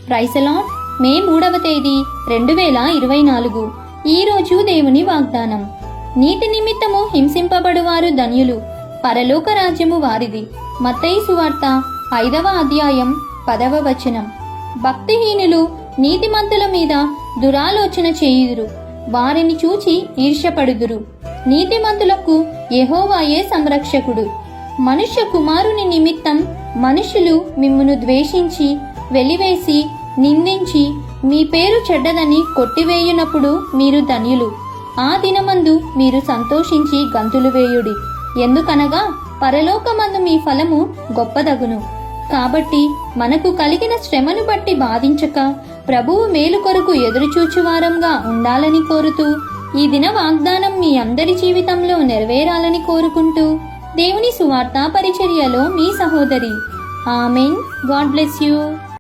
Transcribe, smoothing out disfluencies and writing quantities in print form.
Praise the lord. మే 3వ తేదీ 2024. ఈరోజు దేవుని వాగ్దానం. నీతి నిమిత్తము హింసింపబడువారు ధన్యులు, పరలోక రాజ్యము వారిది. మత్తయి సువార్త 5వ అధ్యాయం 10వ వచనం. భక్తిహీనులు నీతిమంతుల మీద దురాలోచన చేయుదురు, వారిని చూచి ఈర్ష్యపడుదురు. నీతిమంతులకు యెహోవాయే సంరక్షకుడు. మనుష్య కుమారుని నిమిత్తం మనుషులు మిమ్మును ద్వేషించి, వెలివేసి, నిందించి, మీ పేరు చెడ్డదని కొట్టివేయునప్పుడు మీరు ధన్యులు. ఆ దినమందు మీరు సంతోషించి గంతులు వేయుడి, ఎందుకనగా పరలోకమందు మీ ఫలము గొప్పదగును. కాబట్టి మనకు కలిగిన శ్రమను బట్టి బాధించక, ప్రభువు మేలు కొరకు ఎదురుచూచువారంగా ఉండాలని కోరుతూ, ఈ దిన వాగ్దానం మీ అందరి జీవితంలో నెరవేరాలని కోరుకుంటూ, దేవుని సువార్త పరిచర్యలో మీ సహోదరి. ఆమెన్. God bless you.